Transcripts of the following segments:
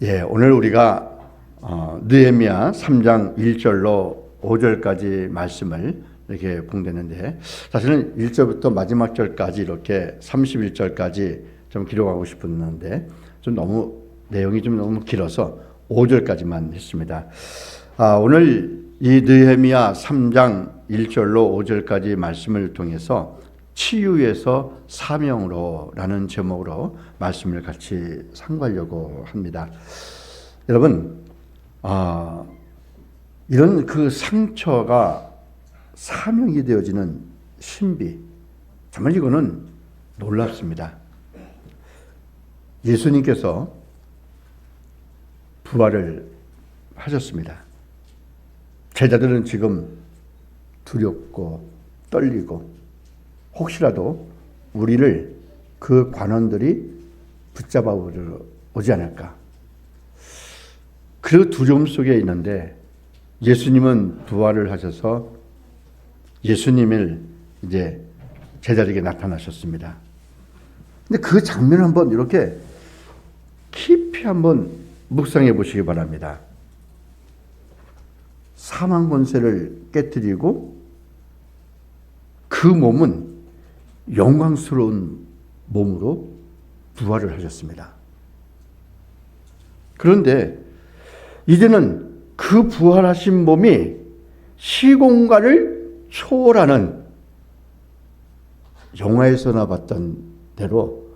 오늘 우리가 느헤미야 3장 1절로 5절까지 말씀을 이렇게 봉되는데, 사실은 1절부터 마지막 절까지 이렇게 31절까지 좀 기록하고 싶었는데 좀 너무 내용이 좀 너무 길어서 5절까지만 했습니다. 오늘 이 느헤미야 3장 1절로 5절까지 말씀을 통해서 치유에서 사명으로 라는 제목으로 말씀을 같이 상고하려고 합니다. 여러분, 이런 그 상처가 사명이 되어지는 신비, 정말 이거는 놀랍습니다. 예수님께서 부활을 하셨습니다. 제자들은 지금 두렵고 떨리고 혹시라도 우리를 그 관원들이 붙잡아 오지 않을까, 그 두려움 속에 있는데 예수님은 부활을 하셔서 예수님을 이제 제자들에게 나타나셨습니다. 근데 그 장면을 한번 이렇게 깊이 한번 묵상해 보시기 바랍니다. 사망 권세를 깨뜨리고 그 몸은 영광스러운 몸으로 부활을 하셨습니다. 그런데 이제는 그 부활하신 몸이 시공간을 초월하는, 영화에서나 봤던 대로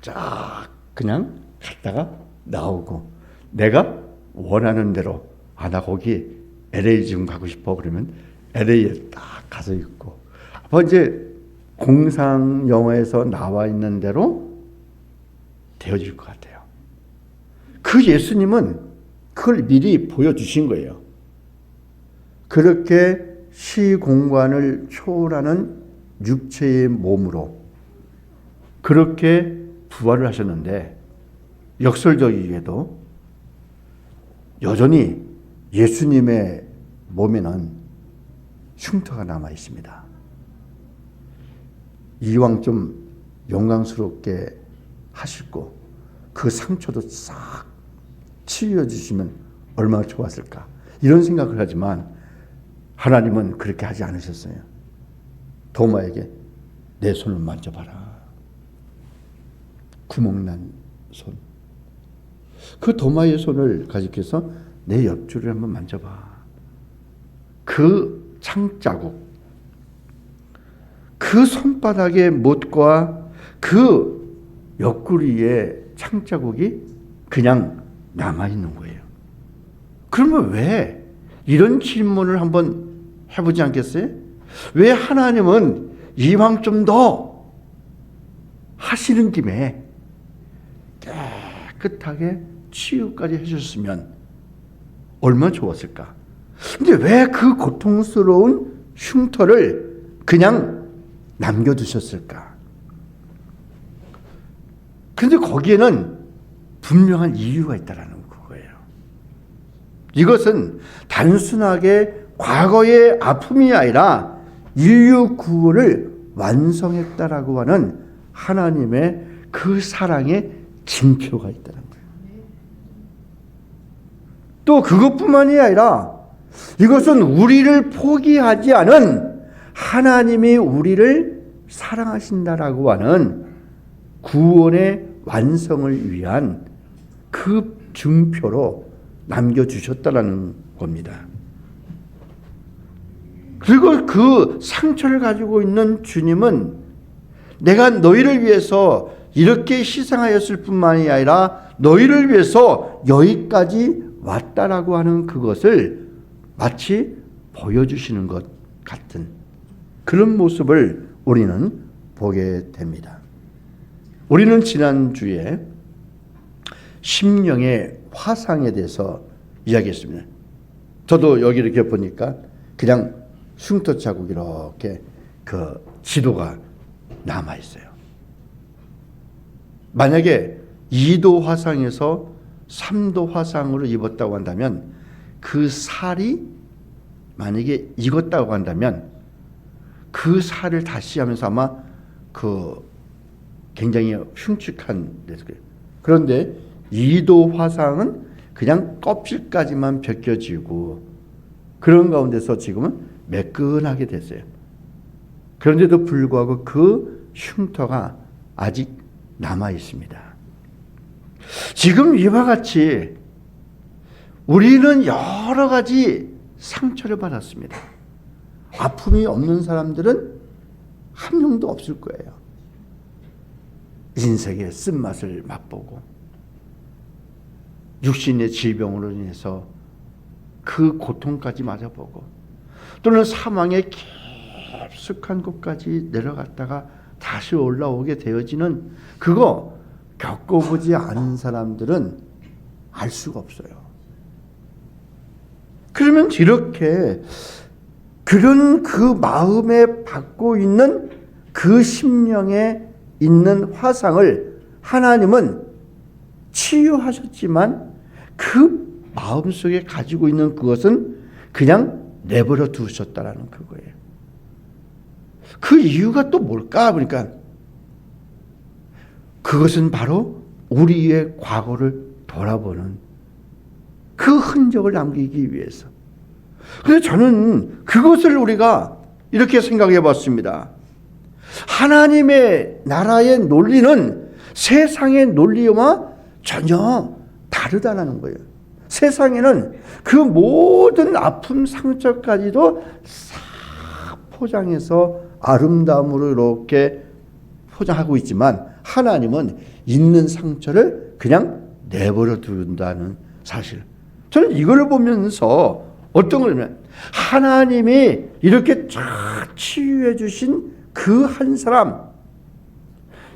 쫙 그냥 갔다가 나오고, 내가 원하는 대로 나 거기 LA 지금 가고 싶어 그러면 LA에 딱 가서 있고, 이제 공상 영화에서 나와 있는 대로 되어질 것 같아요. 그 예수님은 그걸 미리 보여주신 거예요. 그렇게 시공간을 초월하는 육체의 몸으로 그렇게 부활을 하셨는데, 역설적이게도 여전히 예수님의 몸에는 흉터가 남아 있습니다. 이왕 좀 영광스럽게 하시고 그 상처도 싹 치유해 주시면 얼마나 좋았을까, 이런 생각을 하지만 하나님은 그렇게 하지 않으셨어요. 도마에게 내 손을 만져봐라. 구멍난 손. 그 도마의 손을 가지고서 내 옆줄을 한번 만져봐. 그 창자국, 그 손바닥의 못과 그 옆구리의 창자국이 그냥 남아있는 거예요. 그러면 왜 이런 질문을 한번 해보지 않겠어요? 왜 하나님은 이왕 좀 더 하시는 김에 깨끗하게 치유까지 해주셨으면 얼마나 좋았을까? 근데 왜 그 고통스러운 흉터를 그냥 남겨두셨을까? 그런데 거기에는 분명한 이유가 있다는 거예요. 이것은 단순하게 과거의 아픔이 아니라 인류 구원을 완성했다라고 하는 하나님의 그 사랑의 징표가 있다는 거예요. 또 그것뿐만이 아니라 이것은 우리를 포기하지 않은 하나님이 우리를 사랑하신다라고 하는 구원의 완성을 위한 그 증표로 남겨주셨다라는 겁니다. 그리고 그 상처를 가지고 있는 주님은 내가 너희를 위해서 이렇게 희생하였을 뿐만이 아니라 너희를 위해서 여기까지 왔다라고 하는 그것을 마치 보여주시는 것 같은 그런 모습을 우리는 보게 됩니다. 우리는 지난주에 심령의 화상에 대해서 이야기했습니다. 저도 여기 이렇게 보니까 그냥 흉터 자국 이렇게 그 지도가 남아 있어요. 만약에 2도 화상에서 3도 화상으로 입었다고 한다면, 그 살이 만약에 익었다고 한다면 그 살을 다시 하면서 아마 그 굉장히 흉측한 데서, 그런데 2도 화상은 그냥 껍질까지만 벗겨지고 그런 가운데서 지금은 매끈하게 됐어요. 그런데도 불구하고 그 흉터가 아직 남아 있습니다. 지금 이와 같이 우리는 여러 가지 상처를 받았습니다. 아픔이 없는 사람들은 한 명도 없을 거예요. 인생의 쓴맛을 맛보고 육신의 질병으로 인해서 그 고통까지 맞아보고 또는 사망의 깊숙한 곳까지 내려갔다가 다시 올라오게 되어지는 그거 겪어보지 않은 사람들은 알 수가 없어요. 그러면 이렇게 그런 그 마음에 받고 있는 그 심령에 있는 화상을 하나님은 치유하셨지만 그 마음속에 가지고 있는 그것은 그냥 내버려 두셨다라는 그거예요. 그 이유가 또 뭘까? 그러니까 그것은 바로 우리의 과거를 돌아보는 그 흔적을 남기기 위해서. 그래서 저는 그것을 우리가 이렇게 생각해 봤습니다. 하나님의 나라의 논리는 세상의 논리와 전혀 다르다는 거예요. 세상에는 그 모든 아픔 상처까지도 싹 포장해서 아름다움으로 이렇게 포장하고 있지만 하나님은 있는 상처를 그냥 내버려 둔다는 사실. 저는 이걸 보면서 어떤 거냐면 하나님이 이렇게 쫙 치유해 주신 그 한 사람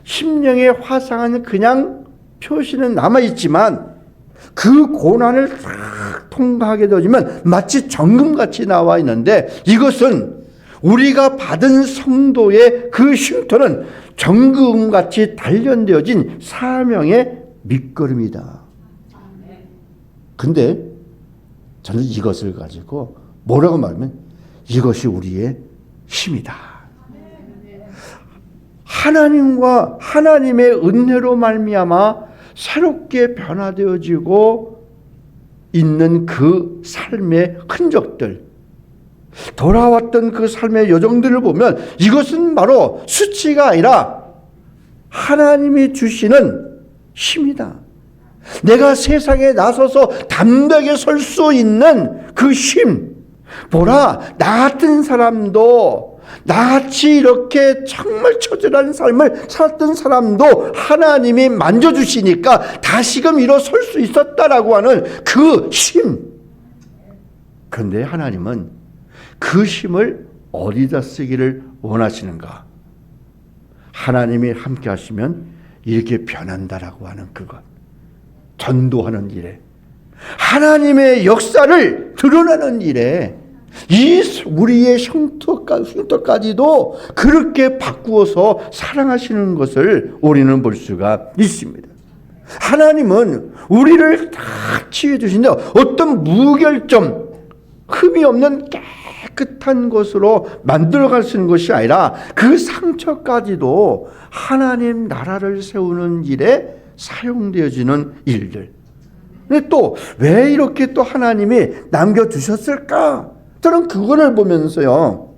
심령의 화상은 그냥 표시는 남아있지만 그 고난을 쫙 통과하게 되어지면 마치 정금같이 나와 있는데 이것은 우리가 받은 성도의 그 쉼터는 정금같이 단련되어진 사명의 밑거름이다. 근데 저는 이것을 가지고 뭐라고 말하면 이것이 우리의 힘이다. 하나님과 하나님의 은혜로 말미암아 새롭게 변화되어지고 있는 그 삶의 흔적들, 돌아왔던 그 삶의 여정들을 보면 이것은 바로 수치가 아니라 하나님이 주시는 힘이다. 내가 세상에 나서서 담대하게 설 수 있는 그 힘. 보라, 나 같은 사람도 나같이 이렇게 정말 처절한 삶을 살았던 사람도 하나님이 만져주시니까 다시금 일어설 수 있었다라고 하는 그 힘. 그런데 하나님은 그 힘을 어디다 쓰기를 원하시는가? 하나님이 함께 하시면 이렇게 변한다라고 하는 그것. 전도하는 일에, 하나님의 역사를 드러내는 일에 이 우리의 흉터까지도 그렇게 바꾸어서 사랑하시는 것을 우리는 볼 수가 있습니다. 하나님은 우리를 다 치유해 주신다. 어떤 무결점, 흠이 없는 깨끗한 것으로 만들어갈 수 있는 것이 아니라 그 상처까지도 하나님 나라를 세우는 일에 사용되어지는 일들. 근데 또 왜 이렇게 또 하나님이 남겨두셨을까? 저는 그거를 보면서요,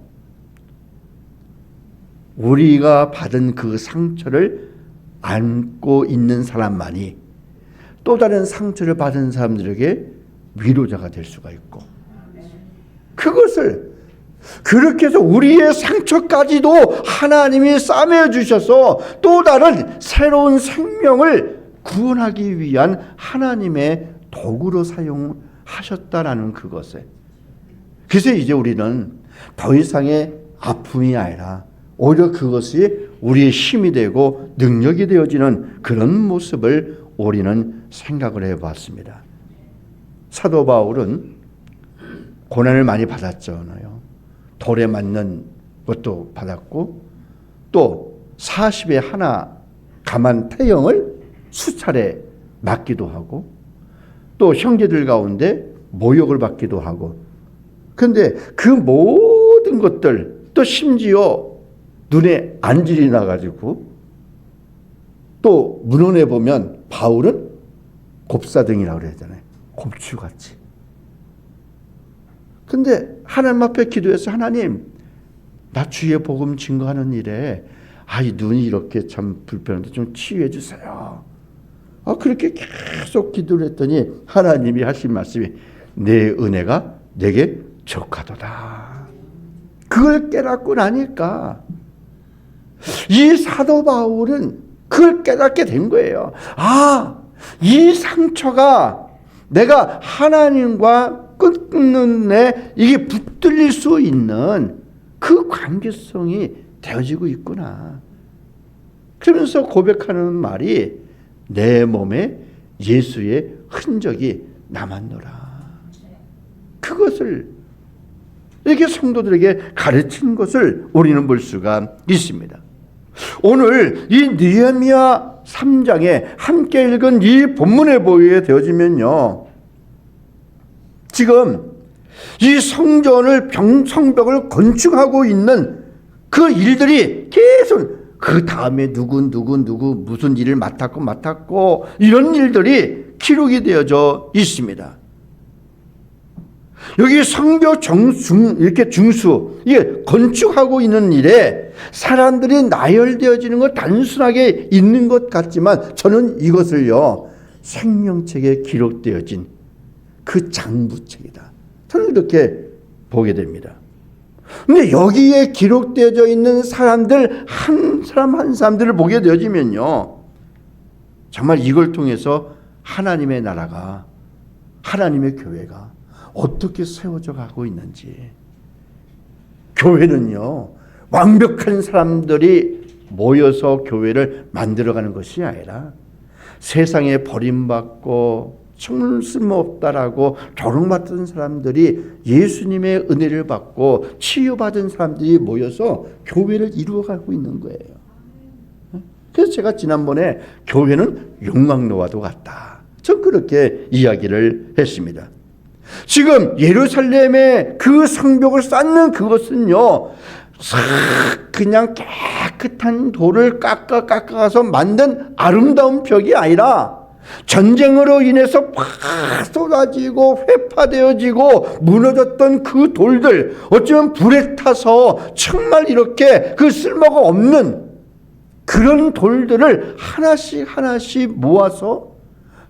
우리가 받은 그 상처를 안고 있는 사람만이 또 다른 상처를 받은 사람들에게 위로자가 될 수가 있고, 그것을 그렇게 해서 우리의 상처까지도 하나님이 싸매어 주셔서 또 다른 새로운 생명을 구원하기 위한 하나님의 도구로 사용하셨다라는 그것에, 그래서 이제 우리는 더 이상의 아픔이 아니라 오히려 그것이 우리의 힘이 되고 능력이 되어지는 그런 모습을 우리는 생각을 해봤습니다. 사도 바울은 고난을 많이 받았잖아요. 돌에 맞는 것도 받았고 또 40에 하나 감한 태형을 수차례 맞기도 하고 또 형제들 가운데 모욕을 받기도 하고, 그런데 그 모든 것들, 또 심지어 눈에 안질이 나가지고 또 문헌에 보면 바울은 곱사등이라고 그러잖아요. 곱추같이. 근데 하나님 앞에 기도해서 하나님, 나 주의 복음 증거하는 일에 이 눈이 이렇게 참 불편한데 좀 치유해 주세요. 그렇게 계속 기도를 했더니 하나님이 하신 말씀이 내 은혜가 내게 족하도다. 그걸 깨닫고 나니까 이 사도 바울은 그걸 깨닫게 된 거예요. 이 상처가 내가 하나님과 끝끝내 이게 붙들릴 수 있는 그 관계성이 되어지고 있구나. 그러면서 고백하는 말이 내 몸에 예수의 흔적이 남았노라. 그것을 이렇게 성도들에게 가르친 것을 우리는 볼 수가 있습니다. 오늘 이 느헤미야 3장에 함께 읽은 이 본문에 보게 되어지면요, 지금 이 성전을 성벽을 건축하고 있는 그 일들이 계속 그 다음에 누구 무슨 일을 맡았고 이런 일들이 기록이 되어져 있습니다. 여기 성벽 이렇게 중수 이게 건축하고 있는 일에 사람들이 나열되어지는 것 단순하게 있는 것 같지만 저는 이것을요 생명책에 기록되어진 그 장부책이다. 저는 이렇게 보게 됩니다. 근데 여기에 기록되어져 있는 사람들 한 사람 한 사람들을 보게 되어지면요, 정말 이걸 통해서 하나님의 나라가, 하나님의 교회가 어떻게 세워져 가고 있는지. 교회는요 완벽한 사람들이 모여서 교회를 만들어가는 것이 아니라 세상에 버림받고 정말 쓸모없다라고 조롱받던 사람들이 예수님의 은혜를 받고 치유받은 사람들이 모여서 교회를 이루어가고 있는 거예요. 그래서 제가 지난번에 교회는 용광로와도 같다, 전 그렇게 이야기를 했습니다. 지금 예루살렘의 그 성벽을 쌓는 그것은요 그냥 깨끗한 돌을 깎아서 만든 아름다운 벽이 아니라 전쟁으로 인해서 팍 쏟아지고 회파되어지고 무너졌던 그 돌들, 어쩌면 불에 타서 정말 이렇게 그 쓸모가 없는 그런 돌들을 하나씩 모아서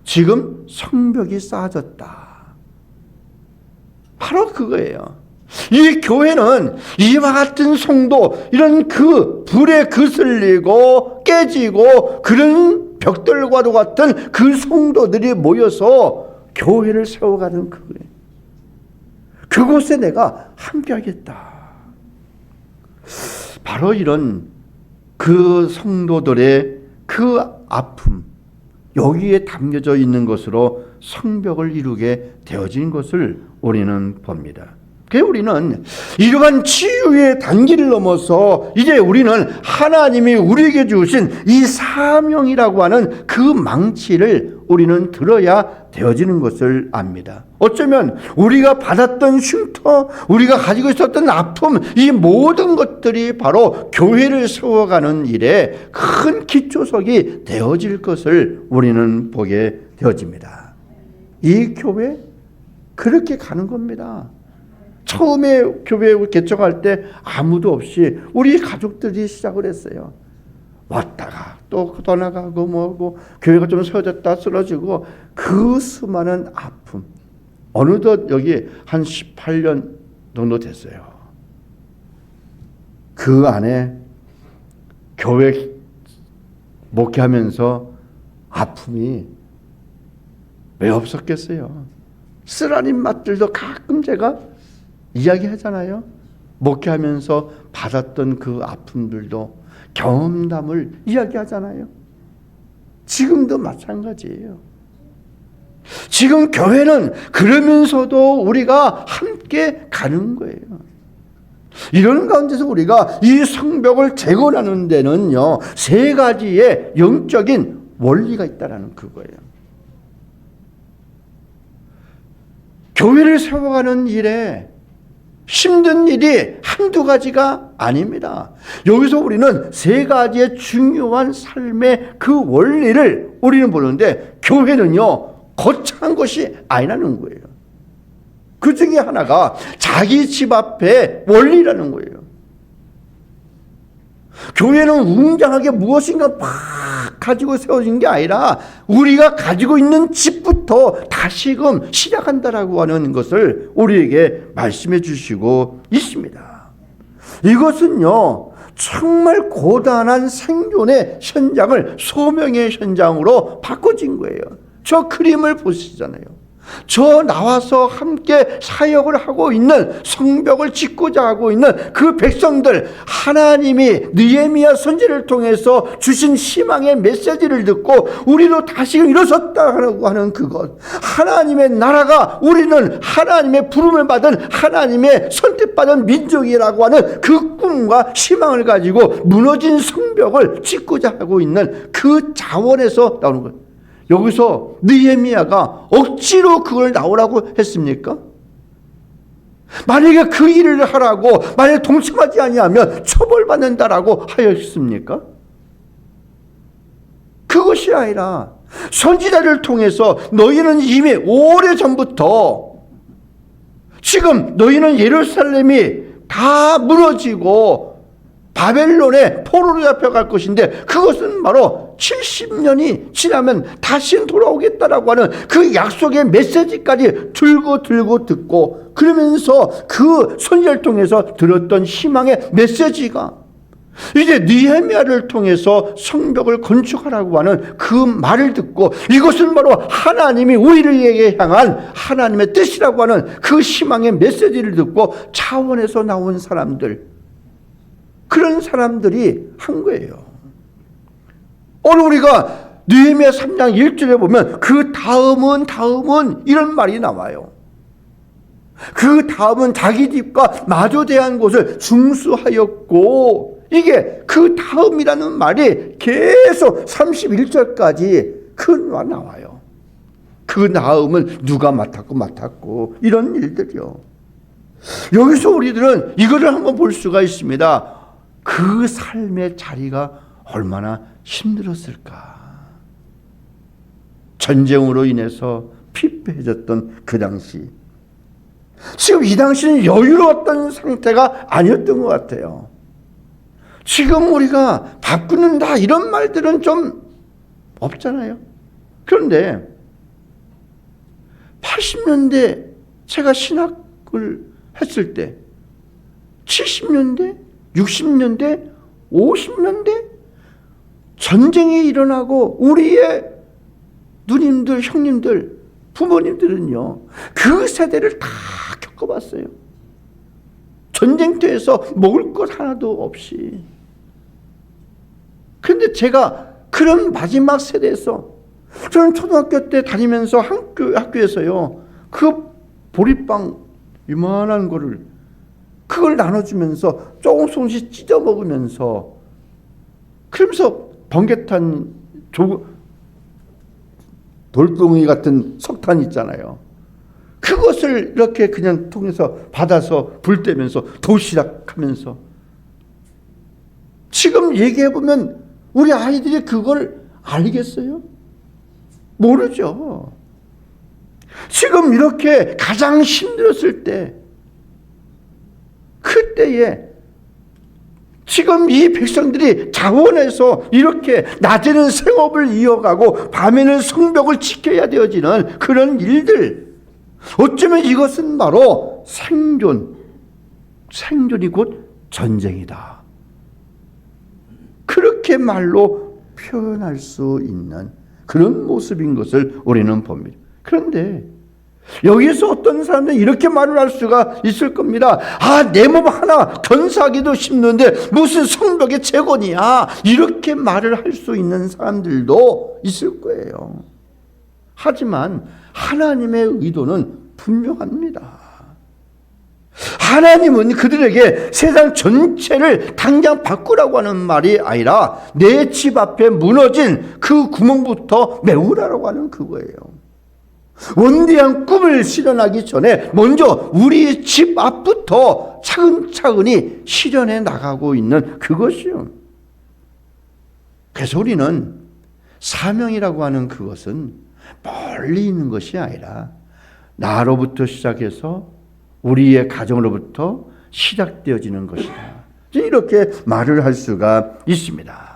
지금 성벽이 쌓아졌다. 바로 그거예요. 이 교회는 이와 같은 성도, 이런 그 불에 거슬리고 깨지고 그런 벽돌과도 같은 그 성도들이 모여서 교회를 세워가는 그거예요. 그곳에 내가 함께하겠다. 바로 이런 그 성도들의 그 아픔, 여기에 담겨져 있는 것으로 성벽을 이루게 되어진 것을 우리는 봅니다. 그래서 우리는 이러한 치유의 단계를 넘어서 이제 우리는 하나님이 우리에게 주신 이 사명이라고 하는 그 망치를 우리는 들어야 되어지는 것을 압니다. 어쩌면 우리가 받았던 흉터, 우리가 가지고 있었던 아픔, 이 모든 것들이 바로 교회를 세워가는 일에 큰 기초석이 되어질 것을 우리는 보게 되어집니다. 이 교회 그렇게 가는 겁니다. 처음에 교회 개척할 때 아무도 없이 우리 가족들이 시작을 했어요. 왔다가 또 떠나가고 뭐고 교회가 좀 세워졌다 쓰러지고 그 수많은 아픔. 어느덧 여기 한 18년 정도 됐어요. 그 안에 교회 목회하면서 아픔이 왜 없었겠어요? 쓰라린 맛들도 가끔 제가 이야기하잖아요. 목회하면서 받았던 그 아픔들도 경험담을 이야기하잖아요. 지금도 마찬가지예요. 지금 교회는 그러면서도 우리가 함께 가는 거예요. 이런 가운데서 우리가 이 성벽을 재건하는 데는요 3가지의 영적인 원리가 있다라는 그거예요. 교회를 세워가는 일에 힘든 일이 한두 가지가 아닙니다. 여기서 우리는 3가지의 중요한 삶의 그 원리를 우리는 보는데, 교회는요 거창한 것이 아니라는 거예요. 그 중에 하나가 자기 집 앞에 원리라는 거예요. 교회는 웅장하게 무엇인가 막 가지고 세워진 게 아니라 우리가 가지고 있는 집부터 다시금 시작한다라고 하는 것을 우리에게 말씀해 주시고 있습니다. 이것은요, 정말 고단한 생존의 현장을 소명의 현장으로 바꿔진 거예요. 저 그림을 보시잖아요. 저 나와서 함께 사역을 하고 있는, 성벽을 짓고자 하고 있는 그 백성들, 하나님이 느헤미야 선지를 통해서 주신 희망의 메시지를 듣고 우리도 다시금 일어섰다고 하는 그것, 하나님의 나라가, 우리는 하나님의 부름을 받은, 하나님의 선택받은 민족이라고 하는 그 꿈과 희망을 가지고 무너진 성벽을 짓고자 하고 있는 그 자원에서 나오는 거예요. 여기서 느헤미야가 억지로 그걸 나오라고 했습니까? 만약에 그 일을 하라고, 만약에 동참하지 아니하면 처벌받는다라고 하였습니까? 그것이 아니라 선지자를 통해서 너희는 이미 오래전부터, 지금 너희는 예루살렘이 다 무너지고 바벨론의 포로로 잡혀갈 것인데, 그것은 바로 70년이 지나면 다시 돌아오겠다라고 하는 그 약속의 메시지까지 들고 듣고, 그러면서 그 선지자를 통해서 들었던 희망의 메시지가 이제 느헤미야를 통해서 성벽을 건축하라고 하는 그 말을 듣고, 이것은 바로 하나님이 우리에게 향한 하나님의 뜻이라고 하는 그 희망의 메시지를 듣고 차원에서 나온 사람들, 그런 사람들이 한 거예요. 오늘 우리가 느헤미야 3장 1절에 보면 그 다음은 이런 말이 나와요. 그 다음은 자기 집과 마주대한 곳을 중수하였고, 이게 그 다음이라는 말이 계속 31절까지 그 말 나와요. 그 다음은 누가 맡았고 이런 일들이요. 여기서 우리들은 이거를 한번 볼 수가 있습니다. 그 삶의 자리가 얼마나 힘들었을까. 전쟁으로 인해서 피폐해졌던 그 당시, 지금 이 당시는 여유로웠던 상태가 아니었던 것 같아요. 지금 우리가 바꾸는다 이런 말들은 좀 없잖아요. 그런데 80년대 제가 신학을 했을 때, 70년대, 60년대, 50년대 전쟁이 일어나고 우리의 누님들, 형님들, 부모님들은요, 그 세대를 다 겪어봤어요. 전쟁터에서 먹을 것 하나도 없이. 그런데 제가 그런 마지막 세대에서, 저는 초등학교 때 다니면서 학교에서요, 그 보리빵 이만한 거를, 그걸 나눠주면서 조금씩 찢어 먹으면서, 그러면서 번개탄 돌덩이 같은 석탄 있잖아요. 그것을 이렇게 그냥 통해서 받아서 불 떼면서 도시락 하면서, 지금 얘기해보면 우리 아이들이 그걸 알겠어요? 모르죠. 지금 이렇게 가장 힘들었을 때, 그때에 지금 이 백성들이 자원해서 이렇게 낮에는 생업을 이어가고 밤에는 성벽을 지켜야 되어지는 그런 일들, 어쩌면 이것은 바로 생존이 곧 전쟁이다, 그렇게 말로 표현할 수 있는 그런 모습인 것을 우리는 봅니다. 그런데 여기서 어떤 사람들은 이렇게 말을 할 수가 있을 겁니다. 내 몸 하나 건사하기도 힘든데 무슨 성벽의 재건이야, 이렇게 말을 할 수 있는 사람들도 있을 거예요. 하지만 하나님의 의도는 분명합니다. 하나님은 그들에게 세상 전체를 당장 바꾸라고 하는 말이 아니라 내 집 앞에 무너진 그 구멍부터 메우라고 하는 그거예요. 원대한 꿈을 실현하기 전에 먼저 우리 집 앞부터 차근차근히 실현해 나가고 있는 그것이요. 그래서 우리는 사명이라고 하는 그것은 멀리 있는 것이 아니라 나로부터 시작해서 우리의 가정으로부터 시작되어지는 것이다. 이렇게 말을 할 수가 있습니다.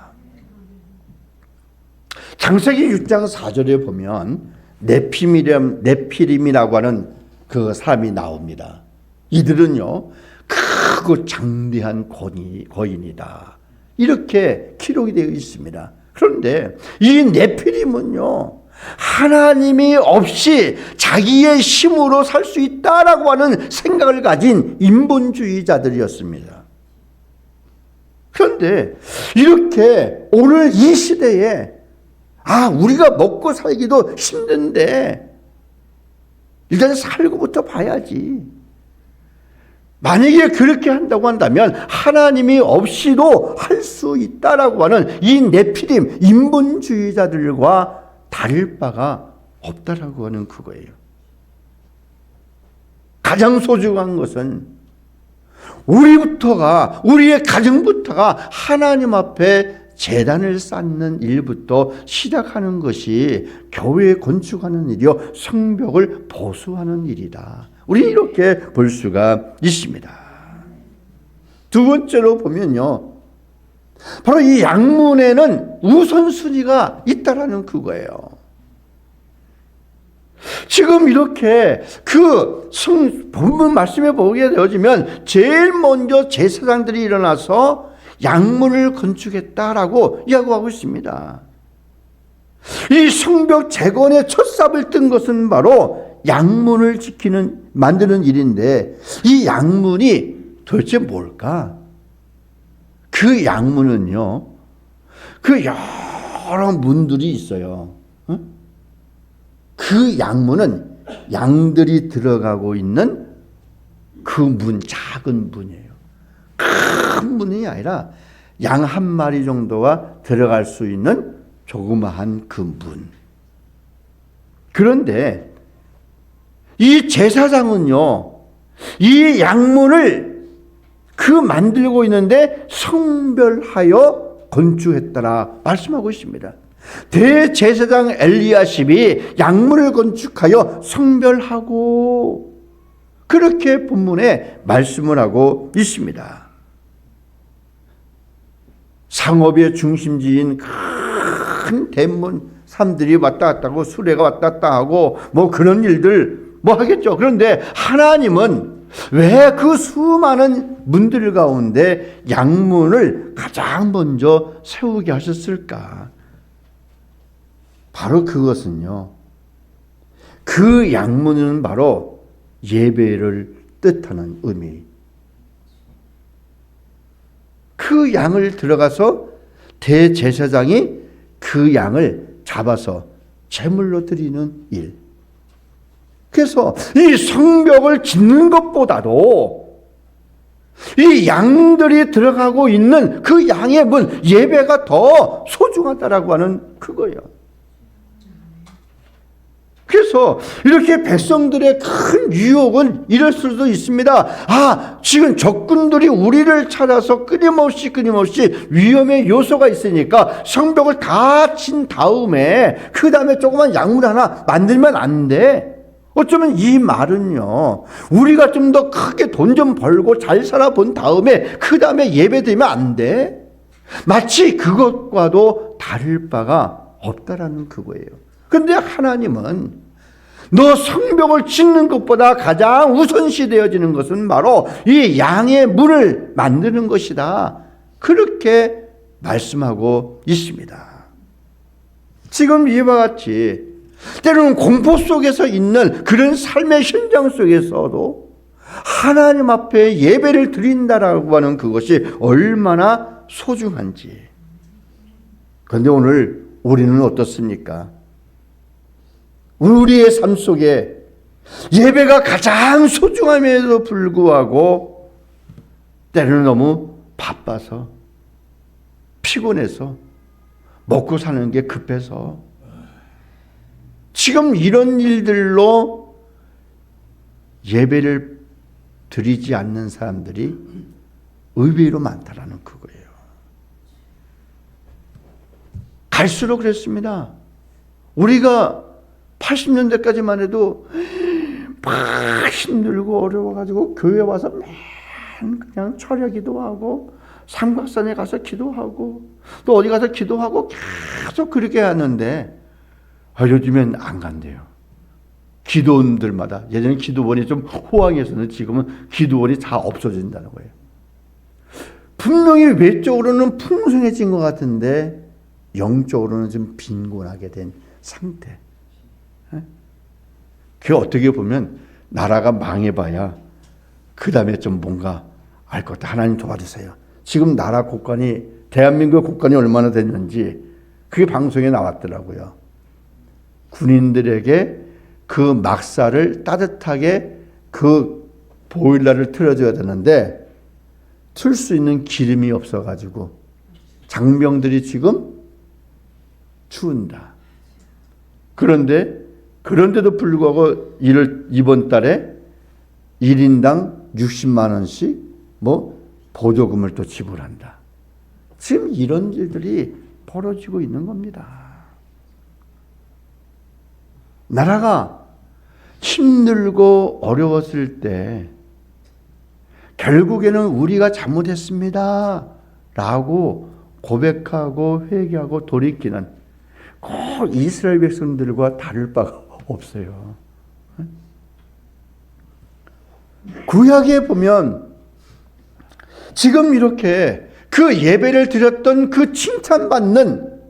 창세기 6장 4절에 보면 네피림이라고 하는 그 사람이 나옵니다. 이들은요, 크고 장대한 거인이다. 이렇게 기록이 되어 있습니다. 그런데 이 네피림은요, 하나님이 없이 자기의 힘으로 살 수 있다라고 하는 생각을 가진 인본주의자들이었습니다. 그런데 이렇게 오늘 이 시대에 우리가 먹고 살기도 힘든데 일단 살고부터 봐야지. 만약에 그렇게 한다고 한다면 하나님이 없이도 할 수 있다라고 하는 이 네피림 인본주의자들과 다를 바가 없다라고 하는 그거예요. 가장 소중한 것은 우리의 가정부터가 하나님 앞에 제단을 쌓는 일부터 시작하는 것이 교회 건축하는 일이요, 성벽을 보수하는 일이다. 우리 이렇게 볼 수가 있습니다. 두 번째로 보면요, 바로 이 양문에는 우선순위가 있다라는 그거예요. 지금 이렇게 본문 말씀에 보게 되어지면 제일 먼저 제사장들이 일어나서 양문을 건축했다라고 이야기하고 있습니다. 이 성벽 재건의 첫 삽을 뜬 것은 바로 양문을 만드는 일인데, 이 양문이 도대체 뭘까? 그 양문은요, 그 여러 문들이 있어요. 그 양문은 양들이 들어가고 있는 그 문, 작은 문이에요. 큰 문이 아니라 양 한 마리 정도가 들어갈 수 있는 조그마한 그 문. 그런데 이 제사장은요, 이 양문을 만들고 있는데 성별하여 건축했다라 말씀하고 있습니다. 대제사장 엘리야십이 양문을 건축하여 성별하고, 그렇게 본문에 말씀을 하고 있습니다. 상업의 중심지인 큰 대문, 사람들이 왔다 갔다 하고 수레가 왔다 갔다 하고 그런 일들 하겠죠. 그런데 하나님은 왜 그 수많은 문들 가운데 양문을 가장 먼저 세우게 하셨을까? 바로 그것은요, 그 양문은 바로 예배를 뜻하는 의미. 그 양을 들어가서 대제사장이 그 양을 잡아서 제물로 드리는 일. 그래서 이 성벽을 짓는 것보다도 이 양들이 들어가고 있는 그 양의 문, 예배가 더 소중하다라고 하는 그거예요. 그래서 이렇게 백성들의 큰 유혹은 이럴 수도 있습니다. 지금 적군들이 우리를 찾아서 끊임없이 위험의 요소가 있으니까 성벽을 다 친 다음에 그 다음에 조그만 양문 하나 만들면 안 돼. 어쩌면 이 말은요, 우리가 좀 더 크게 돈 좀 벌고 잘 살아본 다음에 그 다음에 예배드리면 안 돼. 마치 그것과도 다를 바가 없다라는 그거예요. 그런데 하나님은 너 성벽을 짓는 것보다 가장 우선시 되어지는 것은 바로 이 양의 문을 만드는 것이다. 그렇게 말씀하고 있습니다. 지금 이와 같이 때로는 공포 속에서 있는 그런 삶의 현장 속에서도 하나님 앞에 예배를 드린다라고 하는 그것이 얼마나 소중한지. 그런데 오늘 우리는 어떻습니까? 우리의 삶 속에 예배가 가장 소중함에도 불구하고 때로는 너무 바빠서, 피곤해서, 먹고 사는 게 급해서 지금 이런 일들로 예배를 드리지 않는 사람들이 의외로 많다라는 그거예요. 갈수록 그랬습니다. 우리가 80년대까지만 해도 막 힘들고 어려워가지고 교회 와서 맨 그냥 철야 기도하고 삼각산에 가서 기도하고 또 어디 가서 기도하고 계속 그렇게 하는데 요즘엔 안 간대요. 기도원들마다 예전에 기도원이 좀 호황이었었는데 지금은 기도원이 다 없어진다는 거예요. 분명히 외적으로는 풍성해진 것 같은데 영적으로는 좀 빈곤하게 된 상태. 그게 어떻게 보면 나라가 망해봐야 그 다음에 좀 뭔가 알 것 같아. 하나님 도와주세요. 지금 나라 국간이 대한민국 국간이 얼마나 됐는지 그게 방송에 나왔더라고요. 군인들에게 그 막사를 따뜻하게 그 보일러를 틀어줘야 되는데 틀 수 있는 기름이 없어가지고 장병들이 지금 추운다. 그런데도 불구하고 이번 달에 1인당 60만 원씩 보조금을 또 지불한다. 지금 이런 일들이 벌어지고 있는 겁니다. 나라가 힘들고 어려웠을 때 결국에는 우리가 잘못했습니다 라고 고백하고 회개하고 돌이키는 꼭 이스라엘 백성들과 다를 바가 없어요. 구약에 보면 지금 이렇게 그 예배를 드렸던 그 칭찬받는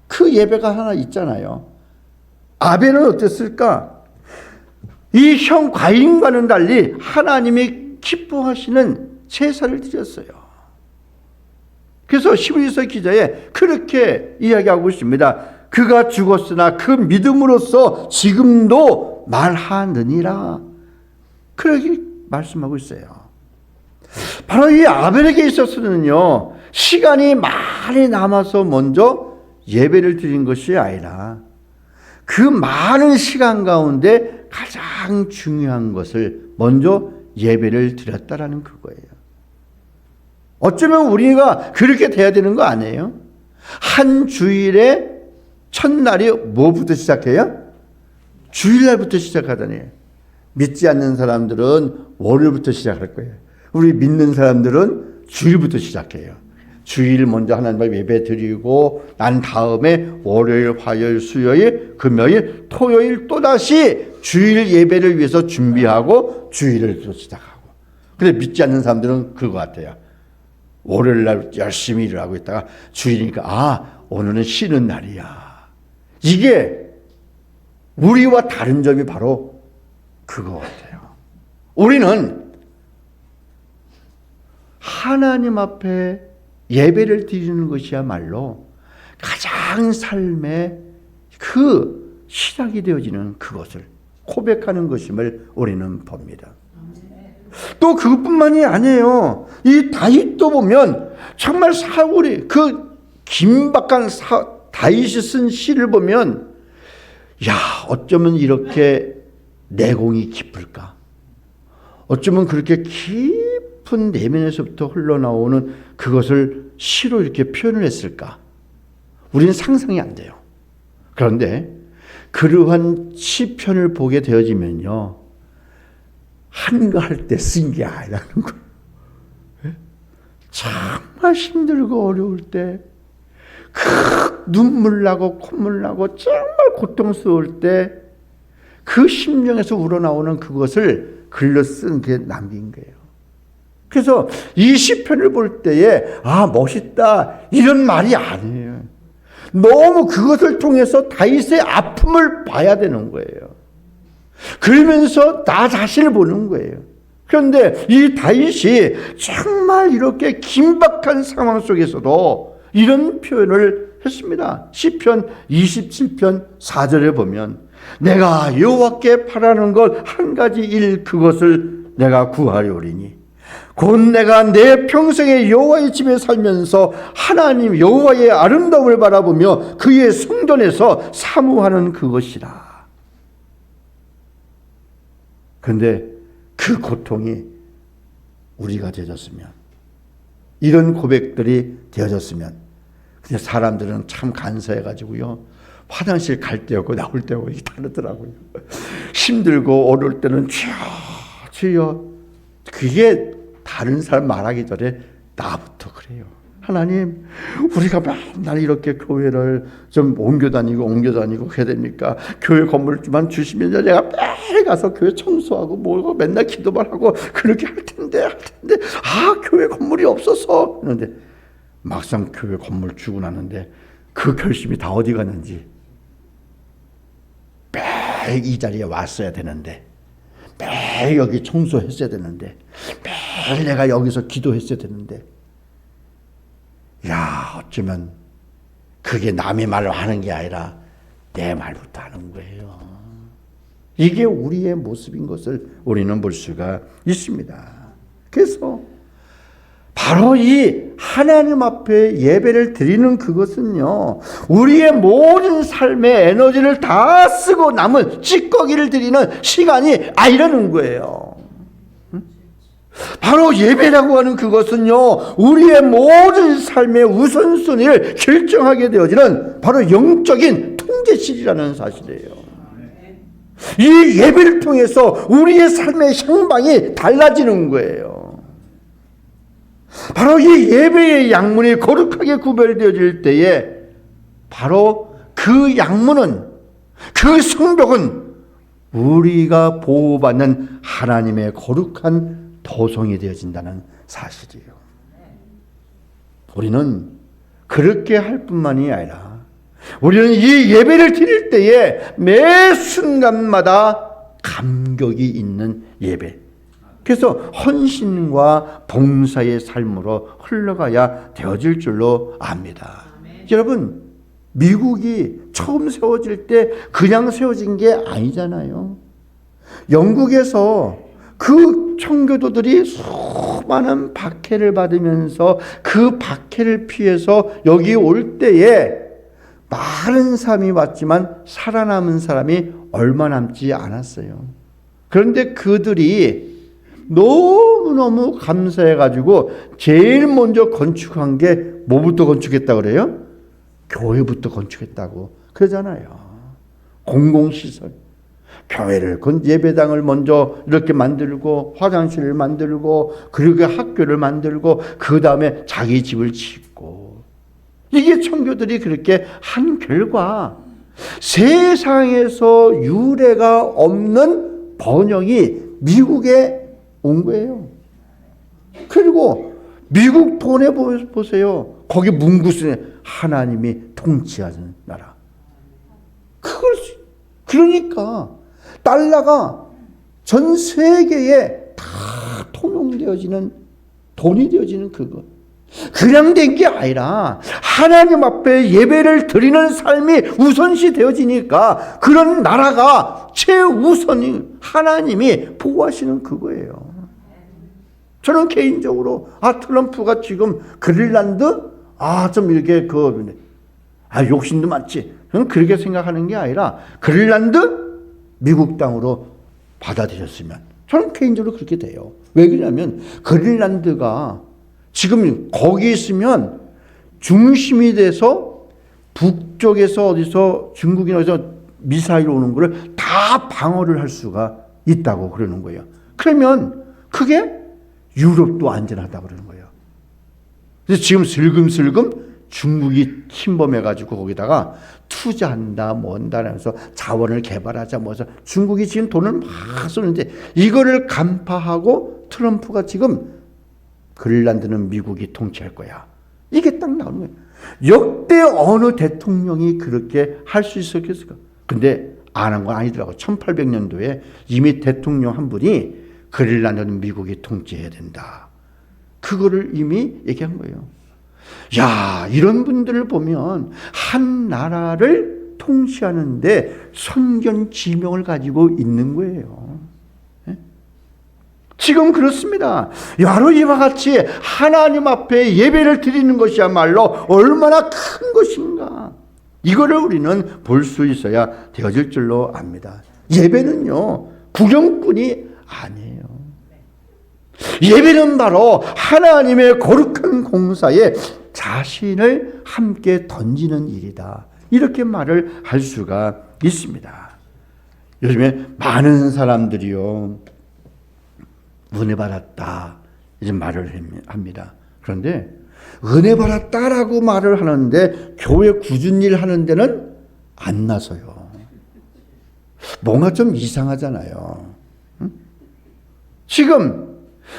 그 예배가 하나 있잖아요. 아벨은 어땠을까? 이 형 가인과는 달리 하나님이 기뻐하시는 제사를 드렸어요. 그래서 히브리서 기자에 그렇게 이야기하고 있습니다. 그가 죽었으나 그 믿음으로써 지금도 말하느니라. 그렇게 말씀하고 있어요. 바로 이 아벨에게 있어서는요, 시간이 많이 남아서 먼저 예배를 드린 것이 아니라 그 많은 시간 가운데 가장 중요한 것을 먼저 예배를 드렸다라는 그거예요. 어쩌면 우리가 그렇게 돼야 되는 거 아니에요? 한 주일에 첫날이 뭐부터 시작해요? 주일날부터 시작하다니. 믿지 않는 사람들은 월요일부터 시작할 거예요. 우리 믿는 사람들은 주일부터 시작해요. 주일 먼저 하나님 앞에 예배 드리고 난 다음에 월요일, 화요일, 수요일, 금요일, 토요일 또다시 주일 예배를 위해서 준비하고 주일을 또 시작하고. 근데 믿지 않는 사람들은 그거 같아요. 월요일 날 열심히 일을 하고 있다가 주일이니까 오늘은 쉬는 날이야. 이게 우리와 다른 점이 바로 그거 같아요. 우리는 하나님 앞에 예배를 드리는 것이야말로 가장 삶의 그 시작이 되어지는 그것을 고백하는 것임을 우리는 봅니다. 또 그것뿐만이 아니에요. 이 다윗도 보면 정말 사울이 그 긴박한 다윗이 쓴 시를 보면 어쩌면 이렇게 내공이 깊을까? 어쩌면 그렇게 깊은 내면에서부터 흘러나오는 그것을 시로 이렇게 표현을 했을까? 우리는 상상이 안 돼요. 그런데 그러한 시편을 보게 되어지면요, 한가할 때 쓴 게 아니라는 거예요. 정말 힘들고 어려울 때, 눈물 나고 콧물 나고 정말 고통스러울 때 그 심령에서 우러나오는 그것을 글로 쓴 게 남긴 거예요. 그래서 이 시편을 볼 때에 멋있다 이런 말이 아니에요. 너무 그것을 통해서 다윗의 아픔을 봐야 되는 거예요. 그러면서 나 자신을 보는 거예요. 그런데 이 다윗이 정말 이렇게 긴박한 상황 속에서도 이런 표현을 했습니다. 시편 27편 4절에 보면 내가 여호와께 바라는 것 한 가지 일 그것을 내가 구하려리니 곧 내가 내 평생에 여호와의 집에 살면서 하나님 여호와의 아름다움을 바라보며 그의 성전에서 사모하는 그것이라. 그런데 그 고통이 우리가 되어졌으면, 이런 고백들이 되어졌으면, 근데 사람들은 참 간사해가지고요, 화장실 갈 때하고 나올 때하고 이게 다르더라고요. 힘들고 어려울 때는 주여. 그게 다른 사람 말하기 전에 나부터 그래요. 하나님, 우리가 맨날 이렇게 교회를 좀 옮겨 다니고 해야 됩니까? 교회 건물만 주시면 내가 매일 가서 교회 청소하고 뭐고 맨날 기도만 하고 그렇게 할 텐데 교회 건물이 없어서. 그런데 막상 교회 건물 주고 나는데 그 결심이 다 어디 갔는지, 매일 이 자리에 왔어야 되는데, 매일 여기 청소했어야 되는데, 매일 내가 여기서 기도했어야 되는데, 어쩌면 그게 남의 말을 하는 게 아니라 내 말부터 하는 거예요. 이게 우리의 모습인 것을 우리는 볼 수가 있습니다. 그래서 바로 이 하나님 앞에 예배를 드리는 그것은요, 우리의 모든 삶의 에너지를 다 쓰고 남은 찌꺼기를 드리는 시간이 아니라는 거예요. 바로 예배라고 하는 그것은요, 우리의 모든 삶의 우선순위를 결정하게 되어지는 바로 영적인 통제실이라는 사실이에요. 이 예배를 통해서 우리의 삶의 향방이 달라지는 거예요. 바로 이 예배의 양문이 거룩하게 구별되어질 때에 바로 그 양문은, 그 성벽은 우리가 보호받는 하나님의 거룩한 도성이 되어진다는 사실이에요. 우리는 그렇게 할 뿐만이 아니라 우리는 이 예배를 드릴 때에 매 순간마다 감격이 있는 예배, 그래서 헌신과 봉사의 삶으로 흘러가야 되어질 줄로 압니다. 여러분, 미국이 처음 세워질 때 그냥 세워진 게 아니잖아요. 영국에서 그 청교도들이 수많은 박해를 받으면서 그 박해를 피해서 여기 올 때에 많은 사람이 왔지만 살아남은 사람이 얼마 남지 않았어요. 그런데 그들이 너무너무 감사해가지고 제일 먼저 건축한 게 뭐부터 건축했다고 그래요? 교회부터 건축했다고 그러잖아요. 공공시설. 교회를, 예배당을 먼저 이렇게 만들고, 화장실을 만들고, 그리고 학교를 만들고, 그 다음에 자기 집을 짓고. 이게 청교들이 그렇게 한 결과 세상에서 유례가 없는 번영이 미국에 온 거예요. 그리고 미국 돈에 보세요. 거기 문구순에 하나님이 통치하는 나라. 그러니까 달러가 전 세계에 다 통용되어지는 돈이 되어지는 그것. 그냥 된 게 아니라 하나님 앞에 예배를 드리는 삶이 우선시 되어지니까 그런 나라가 최우선이 하나님이 보호하시는 그거예요. 저는 개인적으로 트럼프가 지금 그린란드 좀 이렇게 욕심도 많지. 저는 그렇게 생각하는 게 아니라 그린란드 미국 땅으로 받아들였으면 저는 개인적으로 그렇게 돼요. 왜 그러냐면 그린란드가 지금 거기 있으면 중심이 돼서 북쪽에서 어디서 중국이나 어디서 미사일 오는 거를 다 방어를 할 수가 있다고 그러는 거예요. 그러면 그게 유럽도 안전하다고 그러는 거예요. 그래서 지금 슬금슬금 중국이 침범해가지고 거기다가 투자한다, 뭔다 하면서 자원을 개발하자, 뭐해서 중국이 지금 돈을 막 쏘는데 이거를 간파하고 트럼프가 지금 그린란드는 미국이 통치할 거야. 이게 딱 나오는 거예요. 역대 어느 대통령이 그렇게 할 수 있었겠을까? 근데 안 한 건 아니더라고. 1800년도에 이미 대통령 한 분이 그린란드는 미국이 통치해야 된다. 그거를 이미 얘기한 거예요. 이런 분들을 보면 한 나라를 통치하는데 선견 지명을 가지고 있는 거예요. 지금 그렇습니다. 바로 이와 같이 하나님 앞에 예배를 드리는 것이야말로 얼마나 큰 것인가. 이거를 우리는 볼 수 있어야 되어질 줄로 압니다. 예배는요, 구경꾼이 아니에요. 예배는 바로 하나님의 거룩한 공사에 자신을 함께 던지는 일이다. 이렇게 말을 할 수가 있습니다. 요즘에 많은 사람들이요, 은혜 받았다 이제 말을 합니다. 그런데 은혜 받았다라고 말을 하는데 교회 꾸준히 일 하는 데는 안 나서요. 뭔가 좀 이상하잖아요. 응? 지금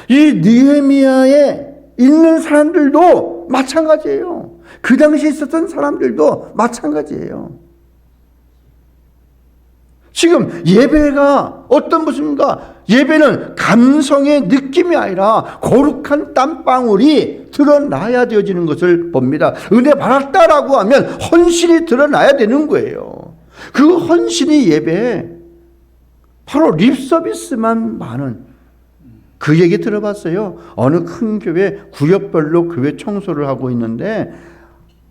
이 느헤미야에 있는 사람들도 마찬가지예요. 그 당시에 있었던 사람들도 마찬가지예요. 지금 예배가 어떤 모습인가? 예배는 감성의 느낌이 아니라 거룩한 땀방울이 드러나야 되어지는 것을 봅니다. 은혜 받았다라고 하면 헌신이 드러나야 되는 거예요. 그 헌신이 예배, 바로 립서비스만 많은, 그 얘기 들어봤어요? 어느 큰 교회 구역별로 교회 청소를 하고 있는데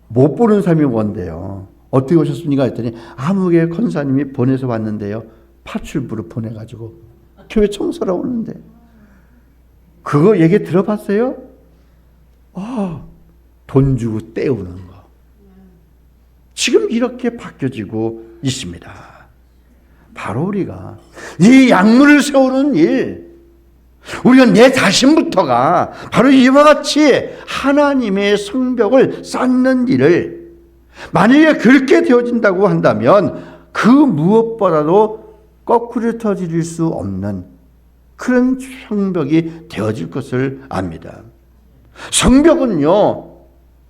못 보는 사람이 원대요. 어떻게 오셨습니까? 했더니 아무개 권사님이 보내서 왔는데요, 파출부로 보내가지고 교회 청소를 오는데. 그거 얘기 들어봤어요? 돈 주고 때우는 거. 지금 이렇게 바뀌어지고 있습니다. 바로 우리가 이 약물을 세우는 일, 우리가 내 자신부터가 바로 이와 같이 하나님의 성벽을 쌓는 일을 만약에 그렇게 되어진다고 한다면 그 무엇보다도 거꾸로 터질 수 없는 그런 성벽이 되어질 것을 압니다. 성벽은요,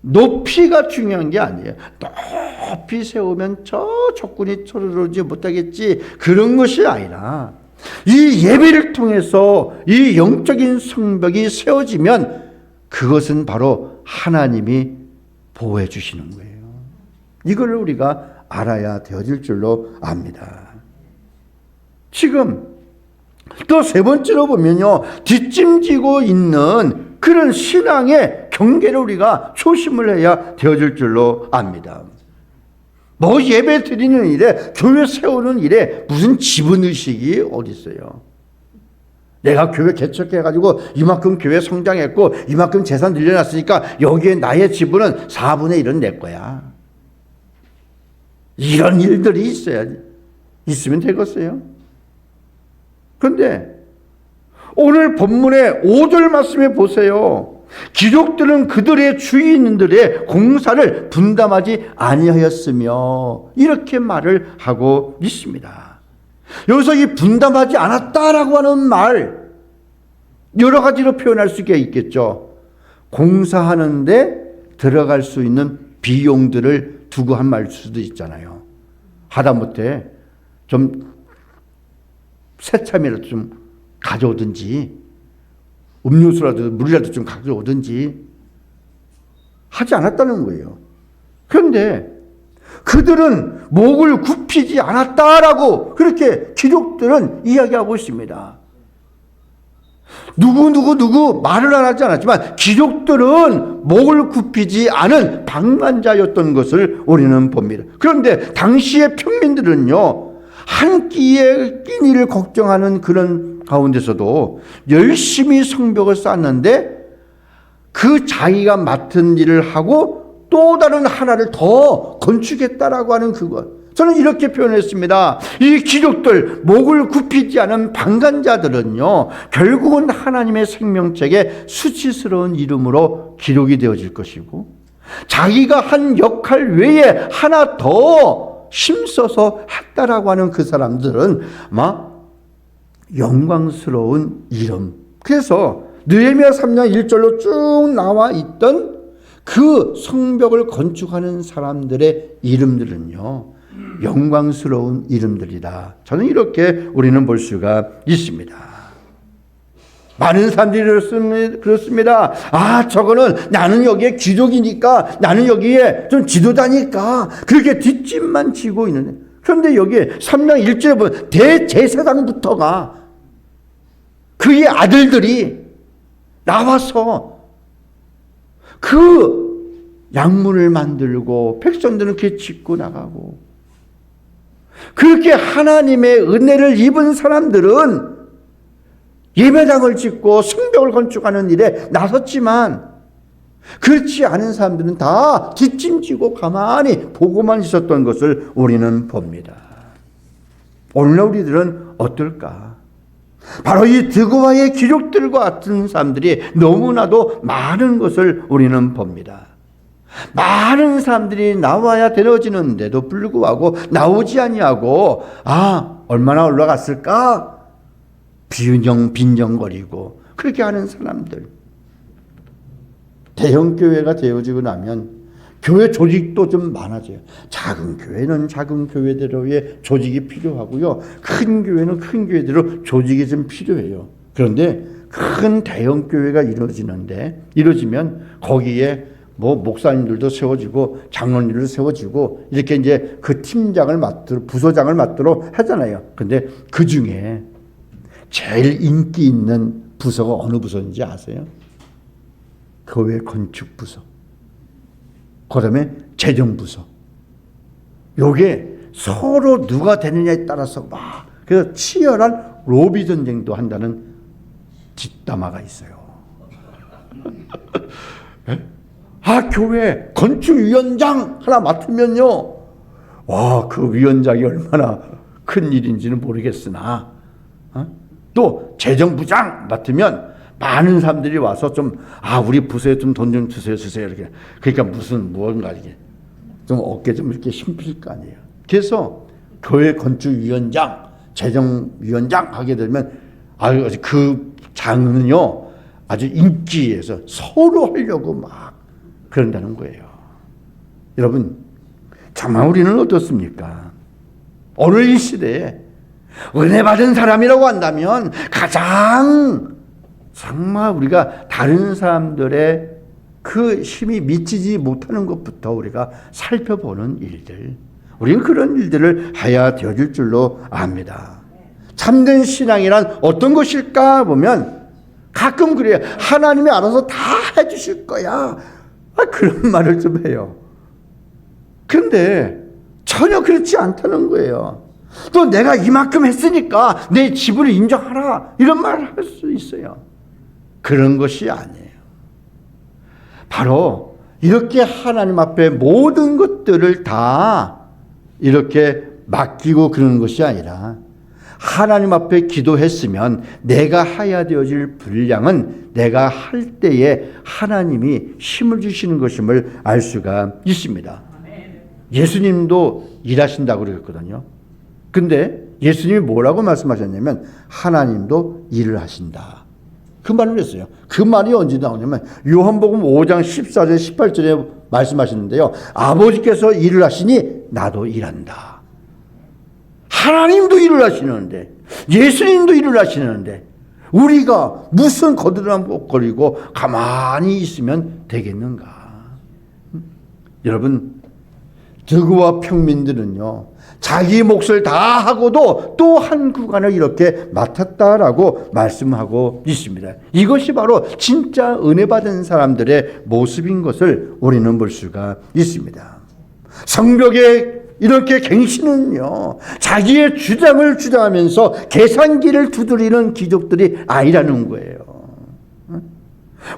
높이가 중요한 게 아니에요. 높이 세우면 저 적군이 쳐들어오지 못하겠지, 그런 것이 아니라 이 예배를 통해서 이 영적인 성벽이 세워지면 그것은 바로 하나님이 보호해 주시는 거예요. 이걸 우리가 알아야 되어질 줄로 압니다. 지금 또 세 번째로 보면요, 뒷짐지고 있는 그런 신앙의 경계를 우리가 조심을 해야 되어질 줄로 압니다. 뭐 예배 드리는 일에, 교회 세우는 일에 무슨 지분의식이 어디 있어요? 내가 교회 개척해가지고 이만큼 교회 성장했고 이만큼 재산 늘려놨으니까 여기에 나의 지분은 4분의 1은 내 거야. 이런 일들이 있어야지. 있으면 되겠어요? 그런데 오늘 본문의 5절 말씀에 보세요. 귀족들은 그들의 주인들의 공사를 분담하지 아니하였으며, 이렇게 말을 하고 있습니다. 여기서 이 분담하지 않았다라고 하는 말, 여러 가지로 표현할 수가 있겠죠. 공사하는데 들어갈 수 있는 비용들을 두고 한 말 수도 있잖아요. 하다못해 좀 새참이라도 좀 가져오든지, 음료수라도 물이라도 좀 가져오든지 하지 않았다는 거예요. 그런데 그들은 목을 굽히지 않았다라고 그렇게 귀족들은 이야기하고 있습니다. 누구 말을 안 하지 않았지만 귀족들은 목을 굽히지 않은 방관자였던 것을 우리는 봅니다. 그런데 당시의 평민들은요, 한 끼에 끼니를 걱정하는 그런 가운데서도 열심히 성벽을 쌓았는데 그 자기가 맡은 일을 하고 또 다른 하나를 더 건축했다라고 하는 그것, 저는 이렇게 표현했습니다. 이 귀족들, 목을 굽히지 않은 방관자들은요, 결국은 하나님의 생명책에 수치스러운 이름으로 기록이 되어질 것이고, 자기가 한 역할 외에 하나 더 힘써서 했다라고 하는 그 사람들은 막 영광스러운 이름. 그래서 느헤미야 3장 1절로 쭉 나와 있던 그 성벽을 건축하는 사람들의 이름들은요, 영광스러운 이름들이다. 저는 이렇게 우리는 볼 수가 있습니다. 많은 사람들이 그렇습니다. 저거는 나는 여기에 귀족이니까, 나는 여기에 좀 지도자니까 그렇게 뒷짐만 지고 있는데, 그런데 여기에 3장 1절에 보면 대제사장부터가 그의 아들들이 나와서 그 약문을 만들고 백성들은 그렇게 짓고 나가고, 그렇게 하나님의 은혜를 입은 사람들은 예배당을 짓고 성벽을 건축하는 일에 나섰지만 그렇지 않은 사람들은 다 뒷짐지고 가만히 보고만 있었던 것을 우리는 봅니다. 오늘날 우리들은 어떨까? 바로 이 드고와의 기록들과 같은 사람들이 너무나도 많은 것을 우리는 봅니다. 많은 사람들이 나와야 되어지는데도 불구하고 나오지 아니하고 얼마나 올라갔을까? 빈정거리고 그렇게 하는 사람들. 대형 교회가 되어지고 나면 교회 조직도 좀 많아져요. 작은 교회는 작은 교회대로의 조직이 필요하고요. 큰 교회는 큰 교회대로 조직이 좀 필요해요. 그런데 큰 대형 교회가 이루어지면 거기에 목사님들도 세워지고 장로님들도 세워지고 이렇게 이제 그 팀장을 맡도록 부서장을 맡도록 하잖아요. 근데 그 중에 제일 인기 있는 부서가 어느 부서인지 아세요? 교회 건축부서, 그 다음에 재정부서. 요게 서로 누가 되느냐에 따라서 그래서 치열한 로비 전쟁도 한다는 뒷담화가 있어요. 교회 건축위원장 하나 맡으면요, 그 위원장이 얼마나 큰 일인지는 모르겠으나, 또 재정부장 맡으면 많은 사람들이 와서 우리 부서에 좀 돈 좀 주세요 이렇게. 그러니까 무언가 이게 좀 어깨 좀 이렇게 힘필 거 아니에요. 그래서 교회 건축위원장, 재정위원장 하게 되면 그 장은요 아주 인기에서 서로 하려고 그런다는 거예요. 여러분, 정말 우리는 어떻습니까? 오늘 이 시대에 은혜 받은 사람이라고 한다면 가장 정말 우리가 다른 사람들의 그 힘이 미치지 못하는 것부터 우리가 살펴보는 일들, 우리는 그런 일들을 해야 되어질 줄로 압니다. 참된 신앙이란 어떤 것일까 보면 가끔 그래요. 하나님이 알아서 다 해주실 거야. 그런 말을 좀 해요. 그런데 전혀 그렇지 않다는 거예요. 또 내가 이만큼 했으니까 내 지분을 인정하라, 이런 말을 할 수 있어요. 그런 것이 아니에요. 바로 이렇게 하나님 앞에 모든 것들을 다 이렇게 맡기고 그러는 것이 아니라 하나님 앞에 기도했으면 내가 해야 되어질 분량은 내가 할 때에 하나님이 힘을 주시는 것임을 알 수가 있습니다. 예수님도 일하신다고 그랬거든요. 근데 예수님이 뭐라고 말씀하셨냐면 하나님도 일을 하신다, 그 말을 했어요. 그 말이 언제 나오냐면 요한복음 5장 14절 18절에 말씀하시는데요, 아버지께서 일을 하시니 나도 일한다. 하나님도 일을 하시는데, 예수님도 일을 하시는데 우리가 무슨 거들먹거리고 가만히 있으면 되겠는가? 여러분, 드고와 평민들은요 자기 몫을 다 하고도 또 한 구간을 이렇게 맡았다라고 말씀하고 있습니다. 이것이 바로 진짜 은혜 받은 사람들의 모습인 것을 우리는 볼 수가 있습니다. 성벽에 이렇게 갱신은요 자기의 주장을 주장하면서 계산기를 두드리는 귀족들이 아니라는 거예요.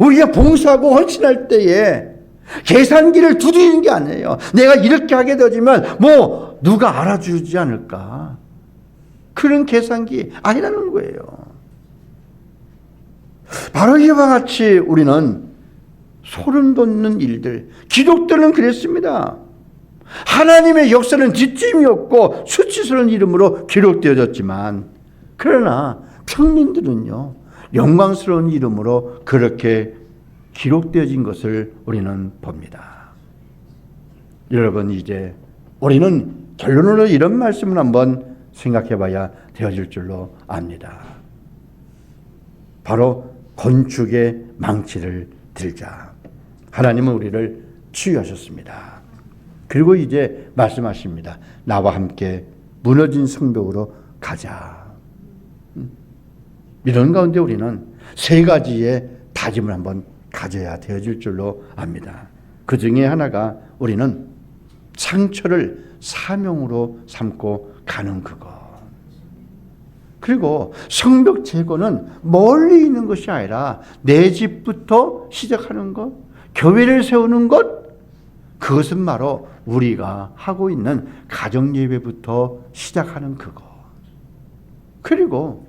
우리가 봉사하고 헌신할 때에 계산기를 두드리는 게 아니에요. 내가 이렇게 하게 되지만 누가 알아주지 않을까, 그런 계산기 아니라는 거예요. 바로 이와 같이 우리는 소름 돋는 일들, 기록들은 그랬습니다. 하나님의 역사는 뒷짐이 없고 수치스러운 이름으로 기록되어졌지만, 그러나 평민들은요 영광스러운 이름으로 그렇게 기록되어진 것을 우리는 봅니다. 여러분, 이제 우리는 결론으로 이런 말씀을 한번 생각해 봐야 되어질 줄로 압니다. 바로 건축의 망치를 들자. 하나님은 우리를 치유하셨습니다. 그리고 이제 말씀하십니다. 나와 함께 무너진 성벽으로 가자. 이런 가운데 우리는 세 가지의 다짐을 한번 가져야 되어질 줄로 압니다. 그 중에 하나가 우리는 상처를 사명으로 삼고 가는 그것. 그리고 성벽 제거는 멀리 있는 것이 아니라 내 집부터 시작하는 것, 교회를 세우는 것, 그것은 바로 우리가 하고 있는 가정 예배부터 시작하는 그거. 그리고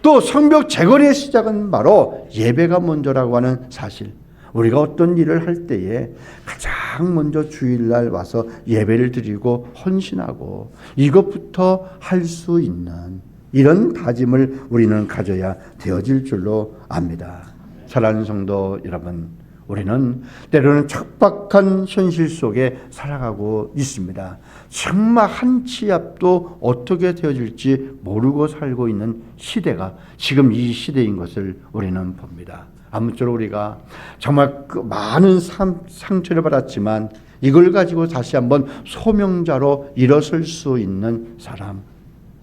또 성벽 재건의 시작은 바로 예배가 먼저라고 하는 사실. 우리가 어떤 일을 할 때에 가장 먼저 주일날 와서 예배를 드리고 헌신하고 이것부터 할 수 있는 이런 다짐을 우리는 가져야 되어질 줄로 압니다. 사랑하는 성도 여러분, 우리는 때로는 척박한 현실 속에 살아가고 있습니다. 정말 한 치 앞도 어떻게 되어질지 모르고 살고 있는 시대가 지금 이 시대인 것을 우리는 봅니다. 아무쪼록 우리가 정말 그 많은 상처를 받았지만 이걸 가지고 다시 한번 소명자로 일어설 수 있는 사람,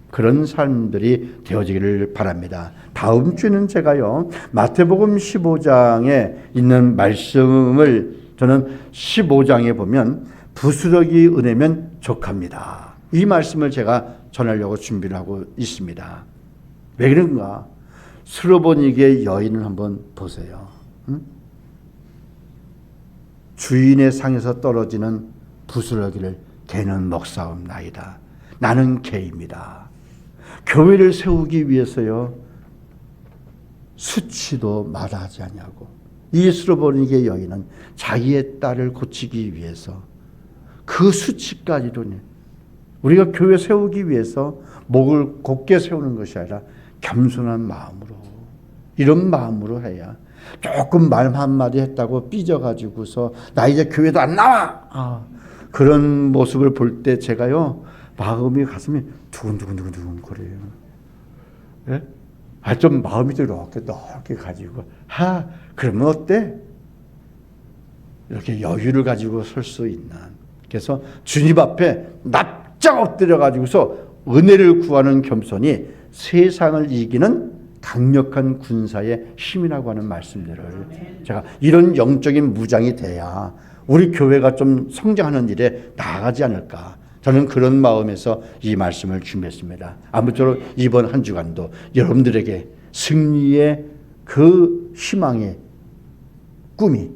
그런 사람들이 되어지기를 바랍니다. 다음 주는 제가요, 마태복음 15장에 있는 말씀을 저는 15장에 보면 부스러기 은혜면 족합니다. 이 말씀을 제가 전하려고 준비를 하고 있습니다. 왜 그런가? 스로보니게 여인을 한번 보세요. 응? 주인의 상에서 떨어지는 부스러기를 개는 먹사옵나이다. 나는 개입니다. 교회를 세우기 위해서요, 수치도 마다하지 아니하고, 이 스로보니게 여인은 자기의 딸을 고치기 위해서 그 수치까지도, 우리가 교회 세우기 위해서 목을 곧게 세우는 것이 아니라 겸손한 마음으로, 이런 마음으로 해야, 조금 말 한마디 했다고 삐져가지고서 나 이제 교회도 안 나와, 그런 모습을 볼 때 제가요, 마음이, 가슴이 두근두근두근 거려요. 예? 좀 마음이 이렇게 가지고, 그러면 어때? 이렇게 여유를 가지고 설 수 있는. 그래서 주님 앞에 납작 엎드려 가지고서 은혜를 구하는 겸손이 세상을 이기는 강력한 군사의 힘이라고 하는 말씀들을 제가, 이런 영적인 무장이 돼야 우리 교회가 좀 성장하는 일에 나아가지 않을까. 저는 그런 마음에서 이 말씀을 준비했습니다. 아무쪼록 이번 한 주간도 여러분들에게 승리의 그 희망의 꿈이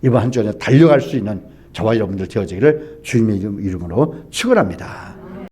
이번 한 주간에 달려갈 수 있는 저와 여러분들 되어지기를 주님의 이름으로 축원합니다.